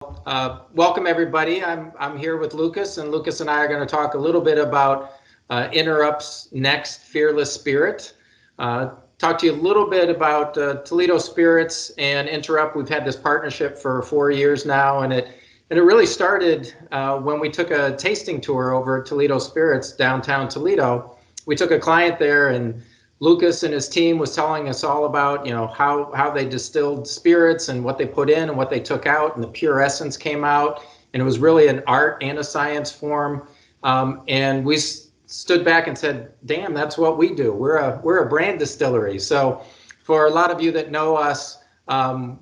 Welcome everybody. I'm here with Lucas, and Lucas and I are going to talk a little bit about Interrupt's next Fearless Spirit. Talk to you a little bit about Toledo Spirits and Interrupt. We've had this partnership for 4 years now, and it really started when we took a tasting tour over at Toledo Spirits downtown Toledo. We took a client there, and Lucas and his team was telling us all about, how they distilled spirits and what they put in and what they took out, and the pure essence came out, and it was really an art and a science form. And we stood back and said, "Damn, that's what we do. We're a brand distillery." So, for a lot of you that know us,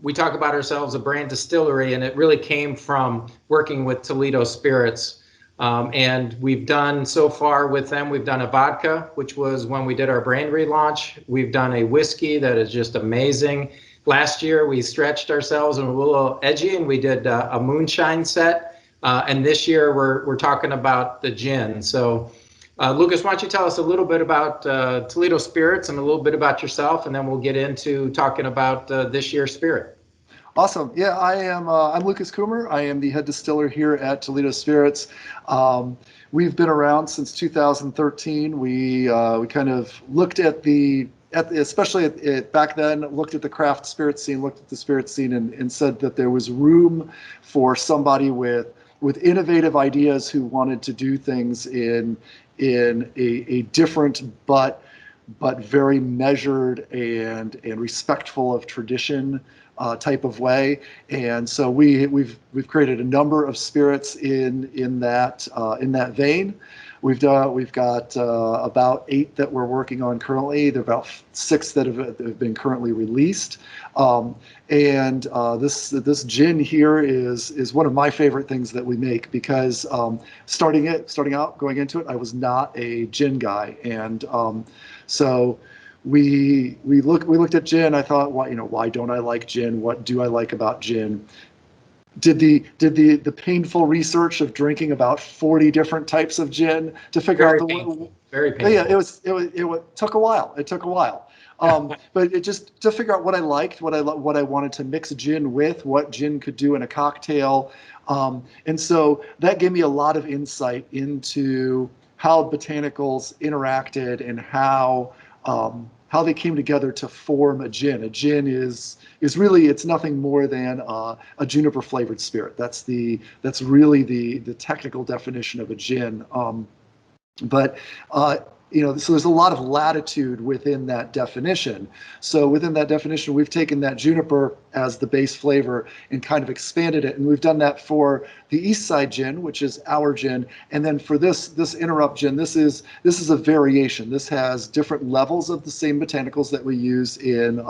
we talk about ourselves a brand distillery, and it really came from working with Toledo Spirits. And we've done so far with them, we've done a vodka, which was when we did our brand relaunch. We've done a whiskey that is just amazing. Last year, we stretched ourselves and were a little edgy, and we did a moonshine set. And this year, we're talking about the gin. So, Lucas, why don't you tell us a little bit about Toledo Spirits and a little bit about yourself, and then we'll get into talking about this year's spirit. Awesome. Yeah, I am. I'm Lukas Kummer. I am the head distiller here at Toledo Spirits. We've been around since 2013. We kind of looked at especially back then, looked at the craft spirit scene, looked at the spirit scene, and said that there was room for somebody with innovative ideas who wanted to do things in a different but very measured and respectful of tradition type of way. And so we've created a number of spirits in that vein. We've got about 8 that we're working on currently. There are about 6 that have been currently released. And this gin here is one of my favorite things that we make, because starting out going into it, I was not a gin guy, and so we looked at gin. I thought, why don't I like gin? What do I like about gin? Did the painful research of drinking about 40 different types of gin to figure Very out painful. Very painful. Yeah, it took a while. It took a while. But it just to figure out what I liked, what I wanted to mix gin with, what gin could do in a cocktail. And so that gave me a lot of insight into how botanicals interacted and how they came together to form a gin. A gin is really, it's nothing more than a juniper flavored spirit. That's really the technical definition of a gin. But so there's a lot of latitude within that definition. So within that definition, we've taken that juniper as the base flavor and kind of expanded it. And we've done that for the East Side gin, which is our gin. And then for this Interrupt gin, this is a variation. This has different levels of the same botanicals that we use in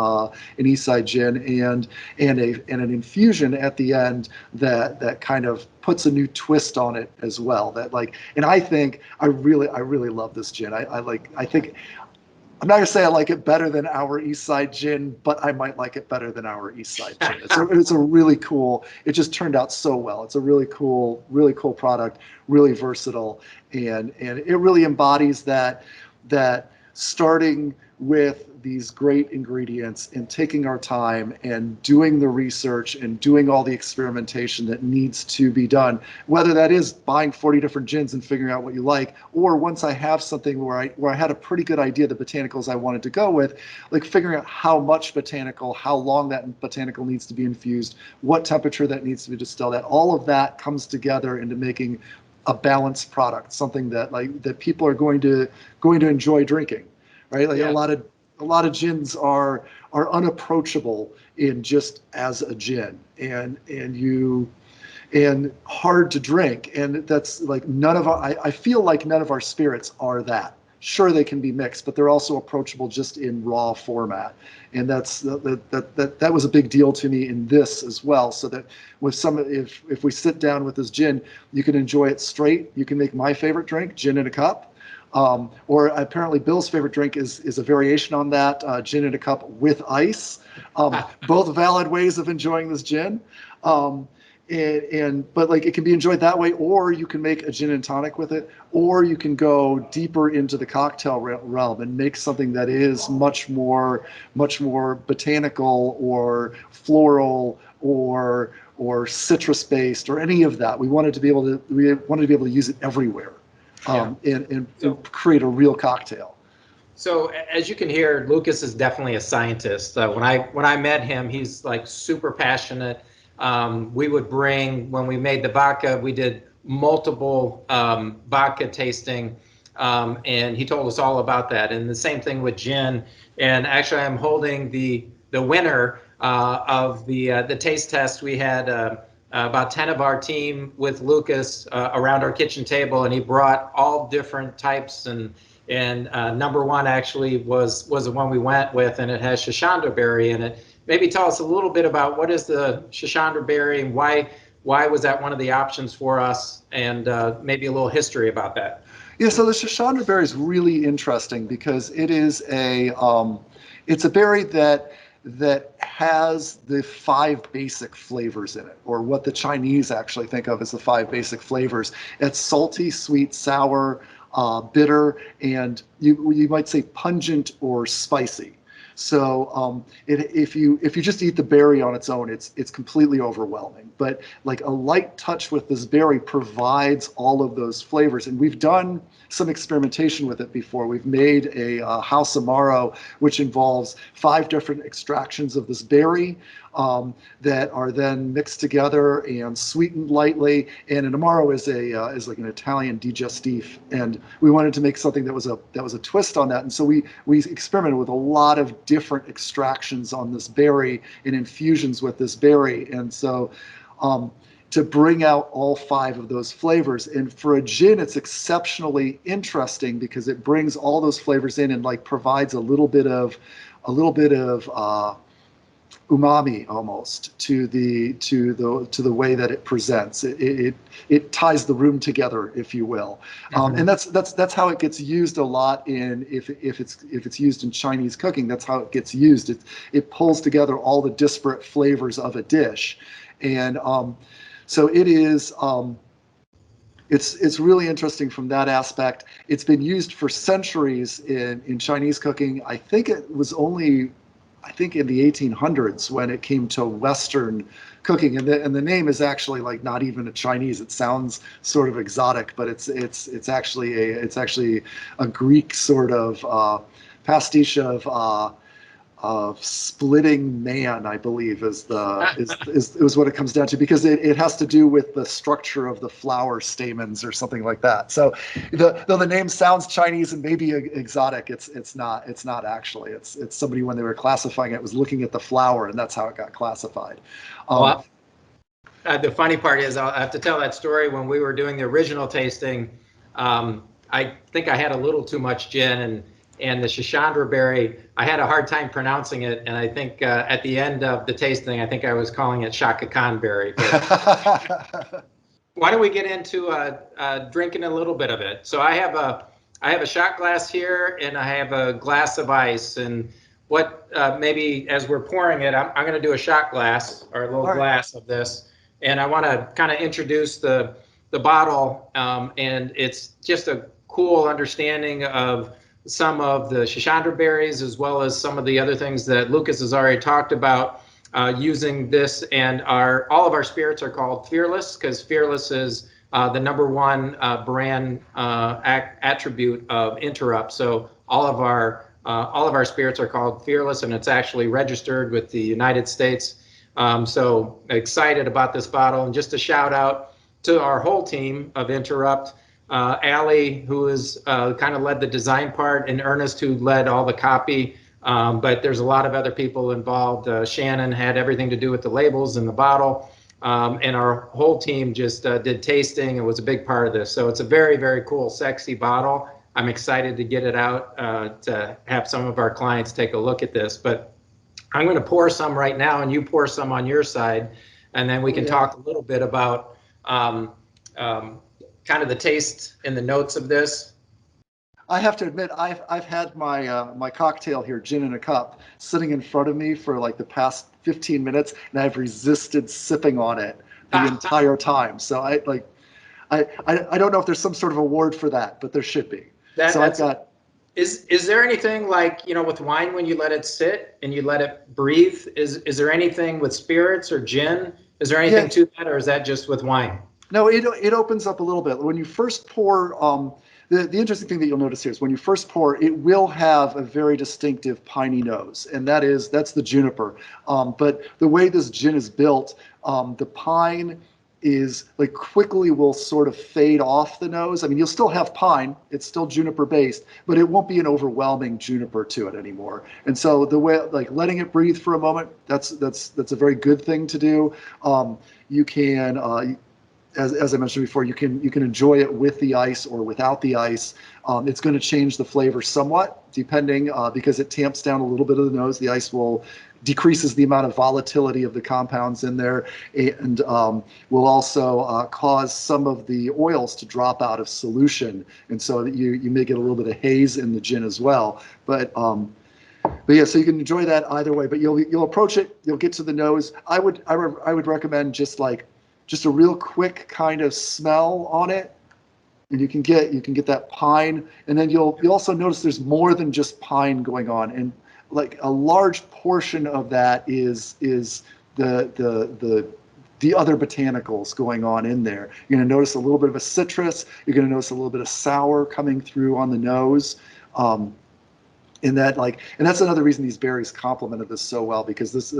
East Side gin, and an infusion at the end that kind of puts a new twist on it as well. And I think I really love this gin. I think I'm not gonna say I like it better than our East Side gin, but I might like it better than our East Side gin. It's a really cool. It just turned out so well. It's a really cool product, really versatile, and it really embodies that starting with these great ingredients and taking our time and doing the research and doing all the experimentation that needs to be done, whether that is buying 40 different gins and figuring out what you like, or once I have something where I had a pretty good idea the botanicals I wanted to go with, like figuring out how much botanical, how long that botanical needs to be infused, what temperature that needs to be distilled at. All of that comes together into making a balanced product, something that people are going to enjoy drinking, right? Like, yeah. A lot of gins are unapproachable in just as a gin, and hard to drink, and that's like I feel like none of our spirits are that. Sure, they can be mixed, but they're also approachable just in raw format, and that was a big deal to me in this as well. So that if we sit down with this gin, you can enjoy it straight. You can make my favorite drink, gin in a cup. Or apparently Bill's favorite drink is a variation on that, gin in a cup with ice. Both valid ways of enjoying this gin. But like, it can be enjoyed that way, or you can make a gin and tonic with it, or you can go deeper into the cocktail realm and make something that is much more botanical or floral or or citrus based or any of that. We wanted to be able to use it everywhere, and create a real cocktail. So as you can hear, Lukas is definitely a scientist. When I met him, he's like super passionate. We would bring, when we made the vodka, we did multiple vodka tasting, and he told us all about that. And the same thing with gin. And actually, I'm holding the winner of the taste test. We had about 10 of our team with Lukas around our kitchen table, and he brought all different types, and number one actually was the one we went with, and it has Shashandra berry in it. Maybe tell us a little bit about what is the Shashandra berry and why was that one of the options for us, and maybe a little history about that. Yeah, so the Shashandra berry is really interesting because it is it's a berry that has the 5 basic flavors in it, or what the Chinese actually think of as the 5 basic flavors. It's salty, sweet, sour, bitter, and you might say pungent or spicy. So if you just eat the berry on its own, it's completely overwhelming. But like a light touch with this berry provides all of those flavors. And we've done some experimentation with it before. We've made a house amaro, which involves 5 different extractions of this berry that are then mixed together and sweetened lightly. And an amaro is like an Italian digestif, and we wanted to make something that was a twist on that. And so we experimented with a lot of different extractions on this berry and infusions with this berry. And so to bring out all 5 of those flavors. And for a gin, it's exceptionally interesting because it brings all those flavors in and like provides a little bit of umami almost to the way that it presents. It ties the room together, if you will. And that's how it gets used a lot in if it's used in Chinese cooking. That's how it gets used. It pulls together all the disparate flavors of a dish, and so it is. It's really interesting from that aspect. It's been used for centuries in Chinese cooking. I think it was only in the 1800s when it came to Western cooking, and the name is actually like not even a Chinese. It sounds sort of exotic, but it's actually a Greek sort of pastiche of splitting man, I believe, is what it comes down to, because it has to do with the structure of the flower stamens or something like that. So though the name sounds Chinese and maybe exotic, it's not actually. It's somebody, when they were classifying it, was looking at the flower, and that's how it got classified. Well, the funny part is, I have to tell that story. When we were doing the original tasting, I think I had a little too much gin, and the Shashandra berry, I had a hard time pronouncing it, and I think at the end of the tasting, I think I was calling it Shaka Khan berry. Why don't we get into drinking a little bit of it? So I have a shot glass here, and I have a glass of ice. And what maybe as we're pouring it, I'm going to do a shot glass, or a little glass of this, and I want to kind of introduce the bottle, and it's just a cool understanding of some of the Shashandra berries, as well as some of the other things that Lukas has already talked about, using this. And all of our spirits are called Fearless, because Fearless is the #1 brand attribute of Interrupt. So all of our spirits are called Fearless, and it's actually registered with the United States. So excited about this bottle. And just a shout out to our whole team of Interrupt. Allie, who has kind of led the design part, and Ernest, who led all the copy. But there's a lot of other people involved. Shannon had everything to do with the labels and the bottle. And our whole team just did tasting and was a big part of this. So it's a very, very cool, sexy bottle. I'm excited to get it out to have some of our clients take a look at this. But I'm going to pour some right now, and you pour some on your side. And then we can talk a little bit about kind of the taste and the notes of this. I have to admit, I've had my cocktail here, gin in a cup, sitting in front of me for like the past 15 minutes, and I've resisted sipping on it the entire time. So I don't know if there's some sort of award for that, but there should be. Is there anything like, with wine, when you let it sit and you let it breathe, is there anything with spirits or gin Is there anything to that, or is that just with wine? No, it opens up a little bit. When you first pour, the interesting thing that you'll notice here is when you first pour, it will have a very distinctive piney nose, and that's the juniper. But the way this gin is built, the pine is like quickly will sort of fade off the nose. I mean, you'll still have pine, it's still juniper based, but it won't be an overwhelming juniper to it anymore. And so the way, like letting it breathe for a moment, that's a very good thing to do. You can, as I mentioned before, you can enjoy it with the ice or without the ice. It's going to change the flavor somewhat, depending, because it tamps down a little bit of the nose. The ice decreases the amount of volatility of the compounds in there, and will also cause some of the oils to drop out of solution, and so you may get a little bit of haze in the gin as well. But yeah, so you can enjoy that either way. But you'll approach it, you'll get to the nose. I would recommend just a real quick kind of smell on it, and you can get that pine, and then you'll also notice there's more than just pine going on, and like a large portion of that is the other botanicals going on in there. You're going to notice a little bit of a citrus. You're going to notice a little bit of sour coming through on the nose. And that's another reason these berries complemented this so well, because this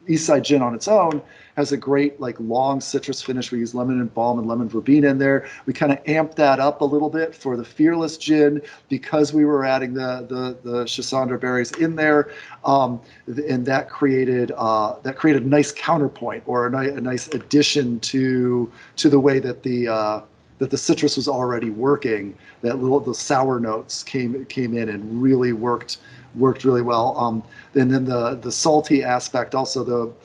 Eastside Gin on its own has a great long citrus finish. We use lemon and balm and lemon verbena in there. We kind of amped that up a little bit for the Fearless Gin because we were adding the Schisandra berries in there, and that created a nice counterpoint, or a nice addition to the way that the citrus was already working. The sour notes came in and really worked really well. And then the salty aspect also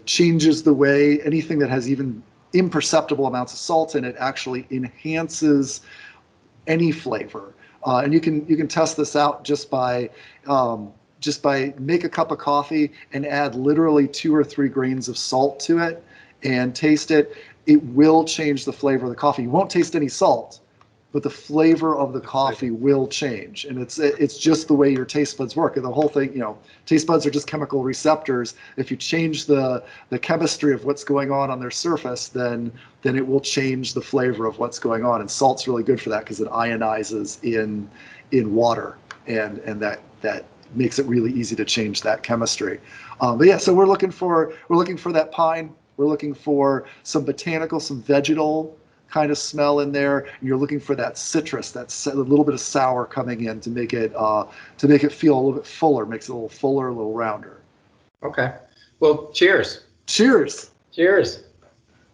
changes the way anything that has even imperceptible amounts of salt in it actually enhances any flavor. And you can test this out just by make a cup of coffee and add literally 2 or 3 grains of salt to it and taste it. It will change the flavor of the coffee. You won't taste any salt, but the flavor of the coffee will change. And it's just the way your taste buds work. And the whole thing, taste buds are just chemical receptors. If you change the chemistry of what's going on their surface, then it will change the flavor of what's going on. And salt's really good for that because it ionizes in water, and that makes it really easy to change that chemistry. But yeah, so we're looking for that pine. We're looking for some botanical, some vegetal kind of smell in there, and you're looking for that citrus, a little bit of sour coming in to make it feel a little bit fuller, makes it a little fuller, a little rounder. Okay. Well, cheers. Cheers. Cheers.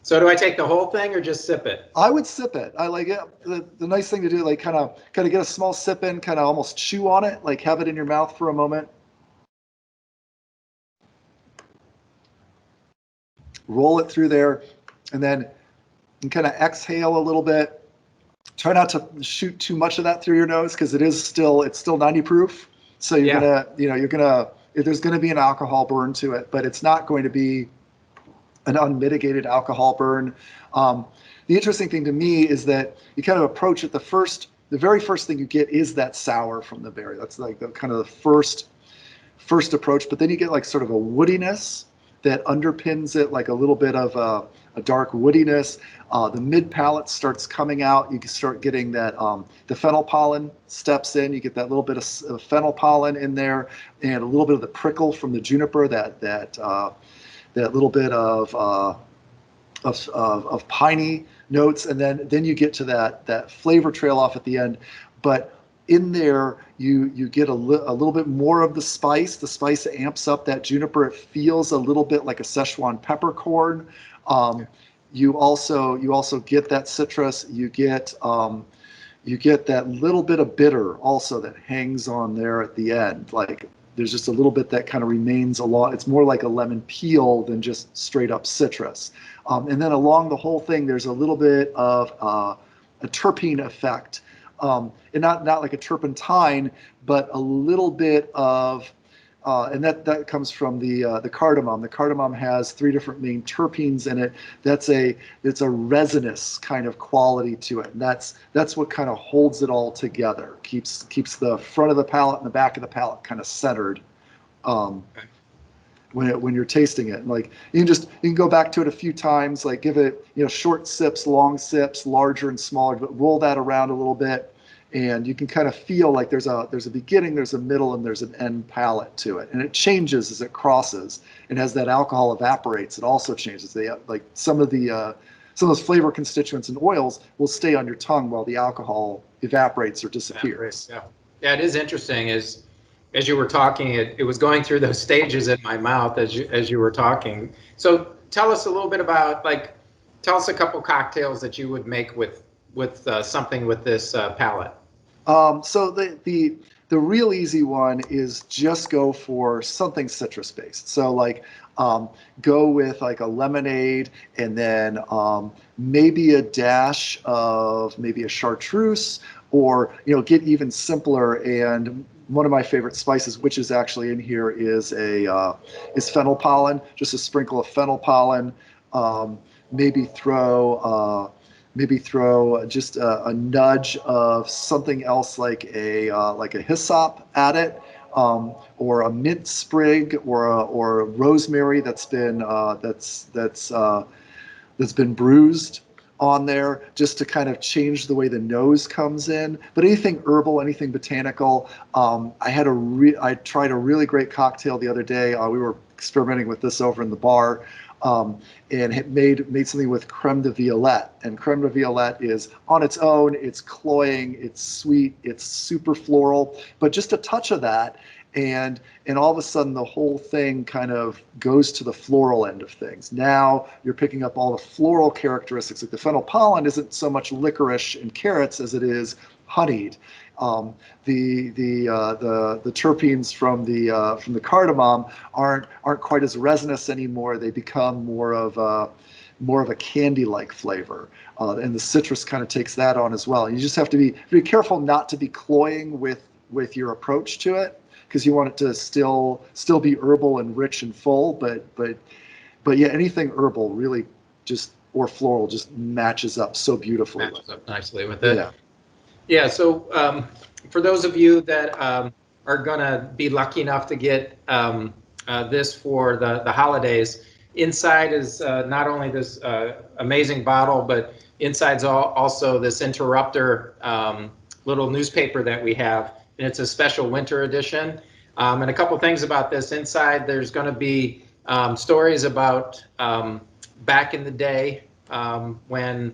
So do I take the whole thing or just sip it? I would sip it. I like it. The nice thing to do, kind of get a small sip in, kind of almost chew on it, have it in your mouth for a moment. Roll it through there, and then kind of exhale a little bit. Try not to shoot too much of that through your nose because it's still 90 proof. So there's gonna be an alcohol burn to it, but it's not going to be an unmitigated alcohol burn. The interesting thing to me is that you kind of approach it. The very first thing you get is that sour from the berry. That's the kind of the first approach. But then you get sort of a woodiness that underpins it, a little bit of a dark woodiness. The mid palate starts coming out. You can start getting that the fennel pollen steps in. You get that little bit of fennel pollen in there, and a little bit of the prickle from the juniper. That little bit of piney notes, and then you get to that flavor trail off at the end. But in there, you get a little bit more of the spice. The spice amps up that juniper. It feels a little bit like a Szechuan peppercorn. You also get that citrus. You get that little bit of bitter also that hangs on there at the end. There's just a little bit that kind of remains along. It's more like a lemon peel than just straight up citrus. And then along the whole thing, there's a little bit of a terpene effect. And not like a turpentine, but a little bit of, and that comes from the cardamom. The cardamom has 3 different main terpenes in it. It's a resinous kind of quality to it, and that's what kind of holds it all together. Keeps the front of the palate and the back of the palate kind of centered. when you're tasting it. And like you can go back to it a few times, like give it, short sips, long sips, larger and smaller, but roll that around a little bit. And you can kind of feel like there's a beginning, there's a middle, and there's an end palate to it. And it changes as it crosses. And as that alcohol evaporates, it also changes. Like some of those flavor constituents and oils will stay on your tongue while the alcohol evaporates or disappears. Yeah, it is interesting. As you were talking, it was going through those stages in my mouth as you were talking. So tell us a little bit about, tell us a couple cocktails that you would make with something with this palate. So the real easy one is just go for something citrus based. So go with like a lemonade, and then maybe a dash of maybe a chartreuse, or get even simpler. And one of my favorite spices, which is actually in here, is fennel pollen. Just a sprinkle of fennel pollen. Maybe throw just a nudge of something else like a hyssop at it, or a mint sprig, or rosemary that's been bruised on there, just to kind of change the way the nose comes in. But anything herbal, anything botanical. I tried a really great cocktail the other day. We were experimenting with this over in the bar. And it made something with creme de violette. And creme de violette is on its own, it's cloying, it's sweet, it's super floral, but just a touch of that, and all of a sudden the whole thing kind of goes to the floral end of things. Now you're picking up all the floral characteristics. Like the fennel pollen isn't so much licorice and carrots as it is honeyed. The terpenes from the cardamom aren't quite as resinous anymore. They become more of a candy-like flavor, and the citrus kind of takes that on as well. You just have to be careful not to be cloying with your approach to it, because you want it to still be herbal and rich and full. But yeah, anything herbal really or floral just matches up so beautifully. Matches up nicely with it. Yeah, so for those of you that are going to be lucky enough to get this for the holidays, inside is not only this amazing bottle, but inside's also this interrupter little newspaper that we have, and it's a special winter edition. And a couple things about this. Inside, there's going to be stories about back in the day when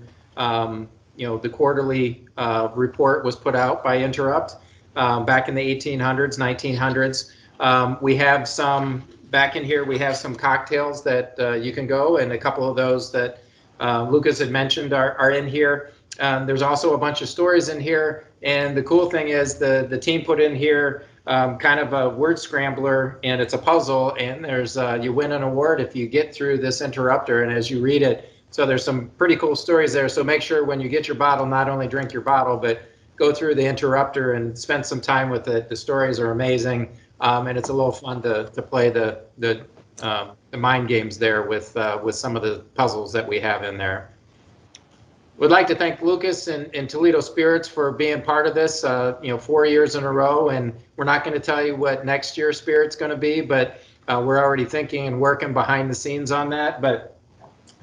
the quarterly report was put out by Interrupt back in the 1800s, 1900s. We have some back in here. We have some cocktails that you can go, and a couple of those that Lukas had mentioned are in here. There's also a bunch of stories in here, and the cool thing is the team put in here kind of a word scrambler, and it's a puzzle, and there's you win an award if you get through this interrupter, and as you read it. So there's some pretty cool stories there. So make sure when you get your bottle, not only drink your bottle, but go through the interrupter and spend some time with it. The stories are amazing, and it's a little fun to play the mind games there with some of the puzzles that we have in there. Would like to thank Lukas and Toledo Spirits for being part of this, 4 years in a row. And we're not going to tell you what next year's spirit's going to be, but we're already thinking and working behind the scenes on that. But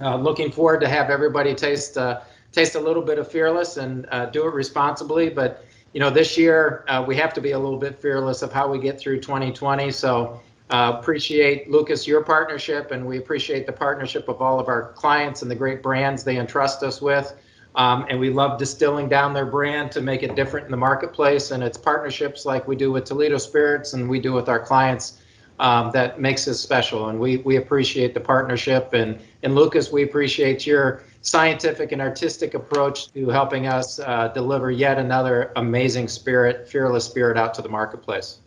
looking forward to have everybody taste a little bit of Fearless and do it responsibly. But this year we have to be a little bit fearless of how we get through 2020. So appreciate, Lukas, your partnership, and we appreciate the partnership of all of our clients and the great brands they entrust us with. And we love distilling down their brand to make it different in the marketplace. And it's partnerships like we do with Toledo Spirits and we do with our clients that makes us special. And we appreciate the partnership. And Lukas, we appreciate your scientific and artistic approach to helping us deliver yet another amazing spirit, Fearless spirit, out to the marketplace.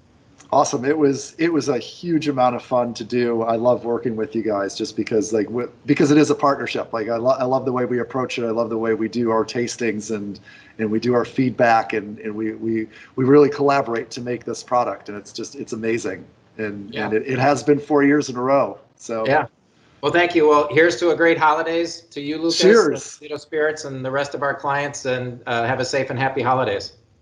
Awesome. It was a huge amount of fun to do. I love working with you guys just because because it is a partnership. I love the way we approach it. I love the way we do our tastings and we do our feedback, and we really collaborate to make this product, and it's amazing. And it has been 4 years in a row. So yeah. Well, thank you. Well, here's to a great holidays to you, Lukas, Cheers. Toledo Spirits, and the rest of our clients, and have a safe and happy holidays.